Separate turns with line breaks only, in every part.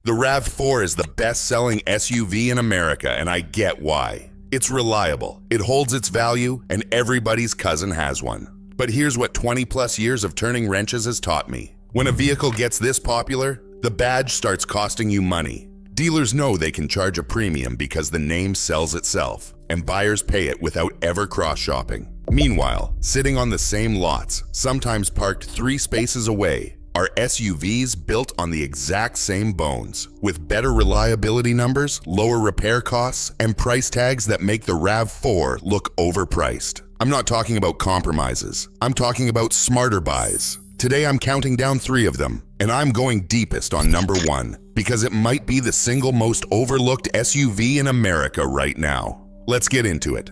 The RAV4 is the best-selling SUV in America, and I get why. It's reliable, it holds its value, and everybody's cousin has one. But here's what 20-plus years of turning wrenches has taught me. When a vehicle gets this popular, the badge starts costing you money. Dealers know they can charge a premium because the name sells itself, and buyers pay it without ever cross-shopping. Meanwhile, sitting on the same lots, sometimes parked 3 spaces away, are SUVs built on the exact same bones, with better reliability numbers, lower repair costs, and price tags that make the RAV4 look overpriced. I'm not talking about compromises. I'm talking about smarter buys. Today I'm counting down 3 of them, and I'm going deepest on number 1, because it might be the single most overlooked SUV in America right now. Let's get into it.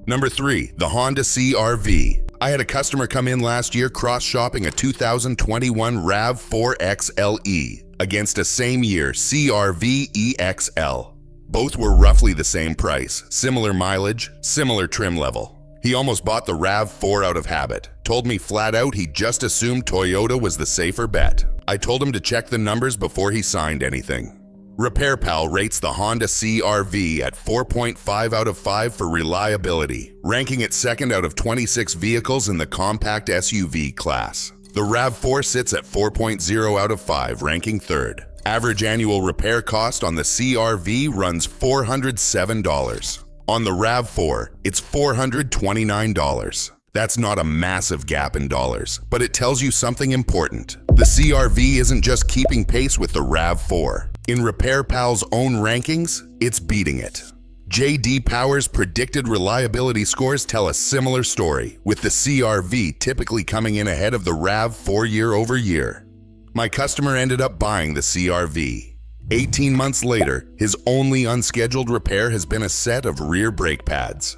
Number 3, the Honda CR-V. I had a customer come in last year cross-shopping a 2021 RAV4 XLE against a same year CR-V EXL. Both were roughly the same price, similar mileage, similar trim level. He almost bought the RAV4 out of habit, told me flat out he just assumed Toyota was the safer bet. I told him to check the numbers before he signed anything. RepairPal rates the Honda CR-V at 4.5 out of 5 for reliability, ranking it second out of 26 vehicles in the compact SUV class. The RAV4 sits at 4.0 out of 5, ranking third. Average annual repair cost on the CR-V runs $407. On the RAV4, it's $429. That's not a massive gap in dollars, but it tells you something important. The CR-V isn't just keeping pace with the RAV4. In RepairPal's own rankings, it's beating it. J.D. Power's predicted reliability scores tell a similar story, with the CR-V typically coming in ahead of the RAV4 year over year. My customer ended up buying the CR-V. 18 months later, his only unscheduled repair has been a set of rear brake pads.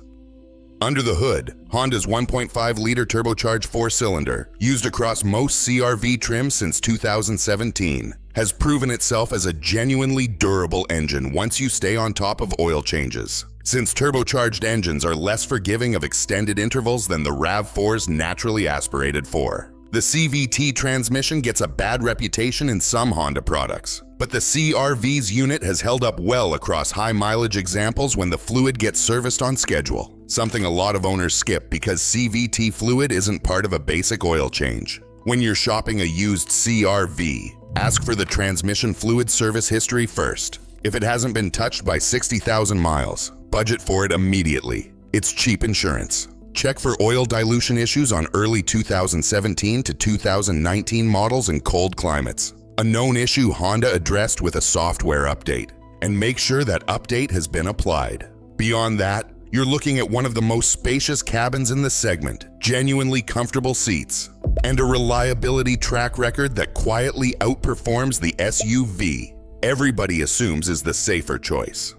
Under the hood, Honda's 1.5-liter turbocharged 4-cylinder, used across most CR-V trims since 2017, has proven itself as a genuinely durable engine once you stay on top of oil changes. Since turbocharged engines are less forgiving of extended intervals than the RAV4's naturally aspirated 4. The CVT transmission gets a bad reputation in some Honda products, but the CR-V's unit has held up well across high-mileage examples when the fluid gets serviced on schedule, something a lot of owners skip because CVT fluid isn't part of a basic oil change. When you're shopping a used CR-V, ask for the transmission fluid service history first. If it hasn't been touched by 60,000 miles, budget for it immediately. It's cheap insurance. Check for oil dilution issues on early 2017 to 2019 models in cold climates, a known issue Honda addressed with a software update, and make sure that update has been applied. Beyond that, you're looking at one of the most spacious cabins in the segment, genuinely comfortable seats, and a reliability track record that quietly outperforms the SUV everybody assumes is the safer choice.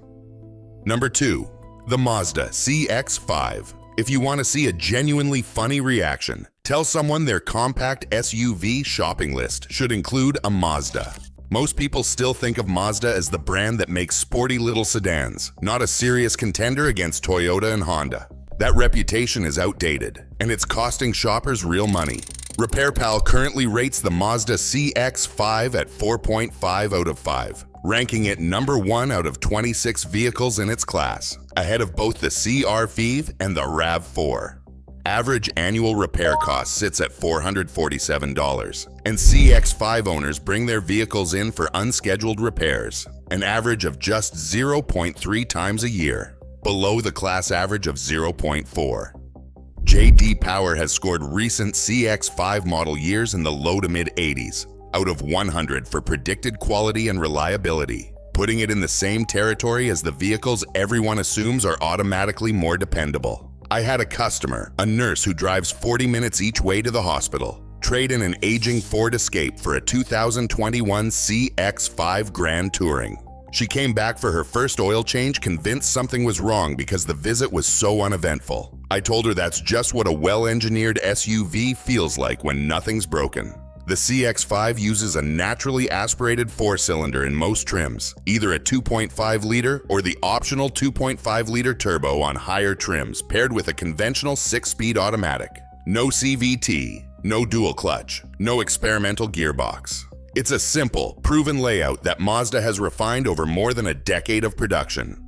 Number 2, the Mazda CX-5. If you want to see a genuinely funny reaction, tell someone their compact SUV shopping list should include a Mazda. Most people still think of Mazda as the brand that makes sporty little sedans, not a serious contender against Toyota and Honda. That reputation is outdated, and it's costing shoppers real money. RepairPal currently rates the Mazda CX-5 at 4.5 out of 5, ranking it number 1 out of 26 vehicles in its class, ahead of both the CR-V and the RAV4. Average annual repair cost sits at $447, and CX-5 owners bring their vehicles in for unscheduled repairs, an average of just 0.3 times a year, below the class average of 0.4. J.D. Power has scored recent CX-5 model years in the low to mid-80s, out of 100 for predicted quality and reliability, putting it in the same territory as the vehicles everyone assumes are automatically more dependable. I had a customer, a nurse who drives 40 minutes each way to the hospital, trade in an aging Ford Escape for a 2021 CX-5 Grand Touring. She came back for her first oil change convinced something was wrong because the visit was so uneventful. I told her that's just what a well-engineered SUV feels like when nothing's broken. The CX-5 uses a naturally aspirated 4-cylinder in most trims, either a 2.5-liter or the optional 2.5-liter turbo on higher trims paired with a conventional 6-speed automatic. No CVT, no dual clutch, no experimental gearbox. It's a simple, proven layout that Mazda has refined over more than a decade of production.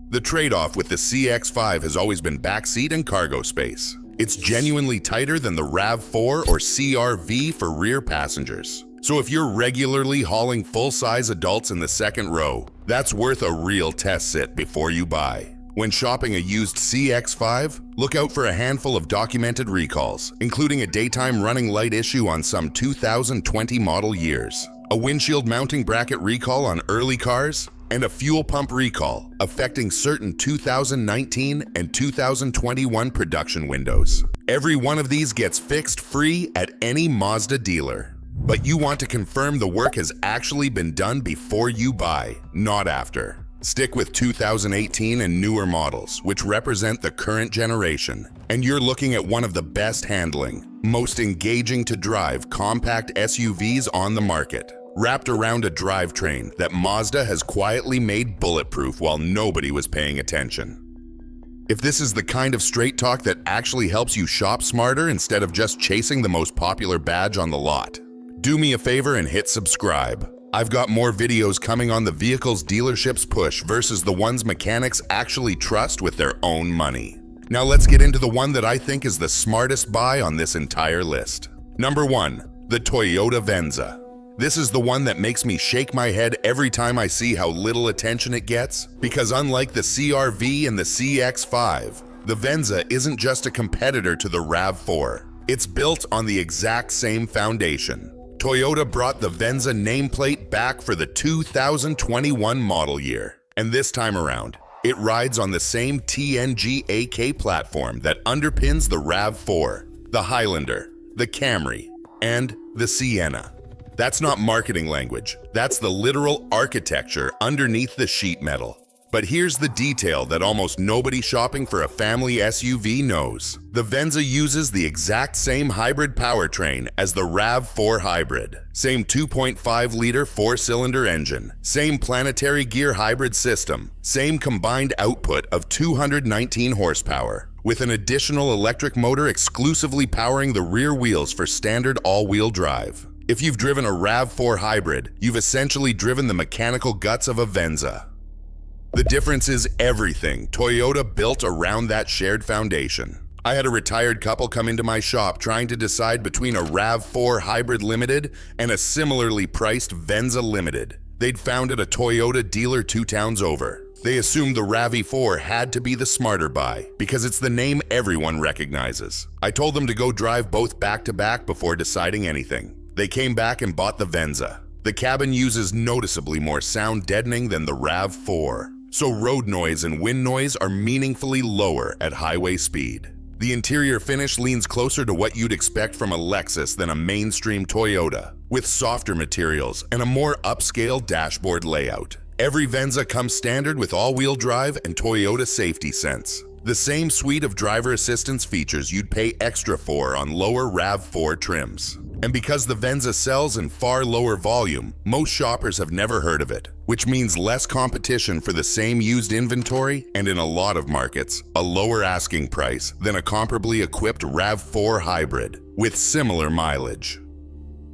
The trade-off with the CX-5 has always been backseat and cargo space. It's genuinely tighter than the RAV4 or CR-V for rear passengers. So if you're regularly hauling full-size adults in the second row, that's worth a real test sit before you buy. When shopping a used CX-5, look out for a handful of documented recalls, including a daytime running light issue on some 2020 model years, a windshield mounting bracket recall on early cars, and a fuel pump recall affecting certain 2019 and 2021 production windows. Every one of these gets fixed free at any Mazda dealer. But you want to confirm the work has actually been done before you buy, not after. Stick with 2018 and newer models, which represent the current generation, and you're looking at one of the best handling, most engaging to drive compact SUVs on the market, wrapped around a drivetrain that Mazda has quietly made bulletproof while nobody was paying attention. If this is the kind of straight talk that actually helps you shop smarter instead of just chasing the most popular badge on the lot, do me a favor and hit subscribe. I've got more videos coming on the vehicles dealerships push versus the ones mechanics actually trust with their own money. Now let's get into the one that I think is the smartest buy on this entire list. Number 1, the Toyota Venza. This is the one that makes me shake my head every time I see how little attention it gets, because unlike the CR-V and the CX-5, the Venza isn't just a competitor to the RAV4. It's built on the exact same foundation. Toyota brought the Venza nameplate back for the 2021 model year, and this time around, it rides on the same TNG AK platform that underpins the RAV4, the Highlander, the Camry, and the Sienna. That's not marketing language, that's the literal architecture underneath the sheet metal. But here's the detail that almost nobody shopping for a family SUV knows. The Venza uses the exact same hybrid powertrain as the RAV4 hybrid. Same 2.5-liter four-cylinder engine, same planetary gear hybrid system, same combined output of 219 horsepower, with an additional electric motor exclusively powering the rear wheels for standard all-wheel drive. If you've driven a RAV4 hybrid, you've essentially driven the mechanical guts of a Venza. The difference is everything Toyota built around that shared foundation. I had a retired couple come into my shop trying to decide between a RAV4 Hybrid Limited and a similarly priced Venza Limited. They'd found at a Toyota dealer 2 towns over. They assumed the RAV4 had to be the smarter buy because it's the name everyone recognizes. I told them to go drive both back to back before deciding anything. They came back and bought the Venza. The cabin uses noticeably more sound deadening than the RAV4. So road noise and wind noise are meaningfully lower at highway speed. The interior finish leans closer to what you'd expect from a Lexus than a mainstream Toyota, with softer materials and a more upscale dashboard layout. Every Venza comes standard with all-wheel drive and Toyota Safety Sense, the same suite of driver assistance features you'd pay extra for on lower RAV4 trims. And because the Venza sells in far lower volume, most shoppers have never heard of it, which means less competition for the same used inventory and in a lot of markets, a lower asking price than a comparably equipped RAV4 hybrid with similar mileage.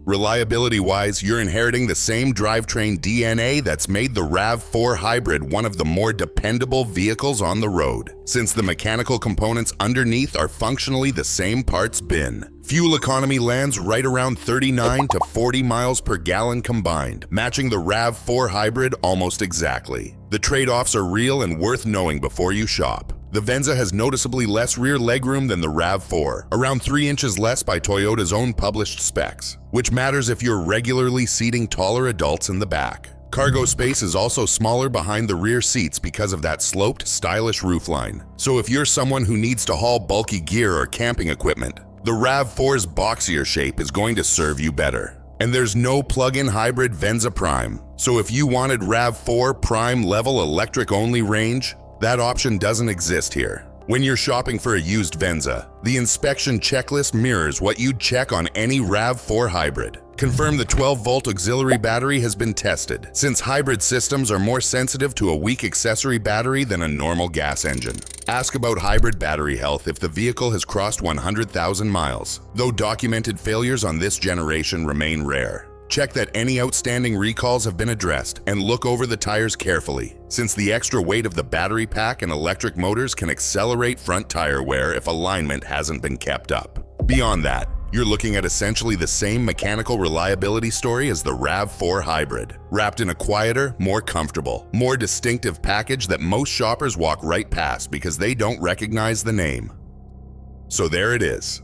Reliability-wise, you're inheriting the same drivetrain DNA that's made the RAV4 hybrid one of the more dependable vehicles on the road, since the mechanical components underneath are functionally the same parts bin. Fuel economy lands right around 39 to 40 miles per gallon combined, matching the RAV4 hybrid almost exactly. The trade-offs are real and worth knowing before you shop. The Venza has noticeably less rear legroom than the RAV4, around 3 inches less by Toyota's own published specs, which matters if you're regularly seating taller adults in the back. Cargo space is also smaller behind the rear seats because of that sloped, stylish roofline. So if you're someone who needs to haul bulky gear or camping equipment, the RAV4's boxier shape is going to serve you better. And there's no plug-in hybrid Venza Prime, so if you wanted RAV4 Prime level electric-only range, that option doesn't exist here. When you're shopping for a used Venza, the inspection checklist mirrors what you'd check on any RAV4 hybrid. Confirm the 12-volt auxiliary battery has been tested, since hybrid systems are more sensitive to a weak accessory battery than a normal gas engine. Ask about hybrid battery health if the vehicle has crossed 100,000 miles, though documented failures on this generation remain rare. Check that any outstanding recalls have been addressed and look over the tires carefully, since the extra weight of the battery pack and electric motors can accelerate front tire wear if alignment hasn't been kept up. Beyond that, you're looking at essentially the same mechanical reliability story as the RAV4 Hybrid, wrapped in a quieter, more comfortable, more distinctive package that most shoppers walk right past because they don't recognize the name. So there it is.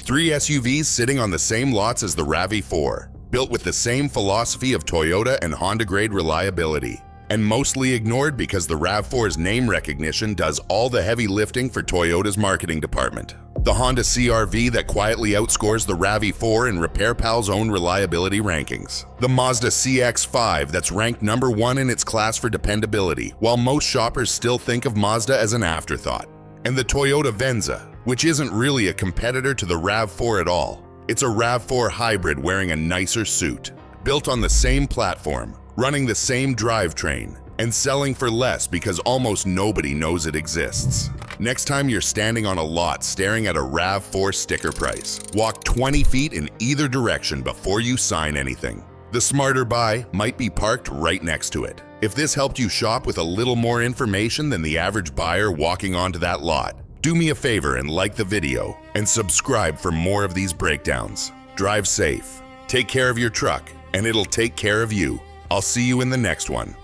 3 SUVs sitting on the same lots as the RAV4, built with the same philosophy of Toyota and Honda-grade reliability, and mostly ignored because the RAV4's name recognition does all the heavy lifting for Toyota's marketing department. The Honda CR-V that quietly outscores the RAV4 in RepairPal's own reliability rankings. The Mazda CX-5 that's ranked #1 in its class for dependability, while most shoppers still think of Mazda as an afterthought. And the Toyota Venza, which isn't really a competitor to the RAV4 at all. It's a RAV4 hybrid wearing a nicer suit, built on the same platform, running the same drivetrain, and selling for less because almost nobody knows it exists. Next time you're standing on a lot staring at a RAV4 sticker price, walk 20 feet in either direction before you sign anything. The smarter buy might be parked right next to it. If this helped you shop with a little more information than the average buyer walking onto that lot, do me a favor and like the video and subscribe for more of these breakdowns. Drive safe, take care of your truck, and it'll take care of you. I'll see you in the next one.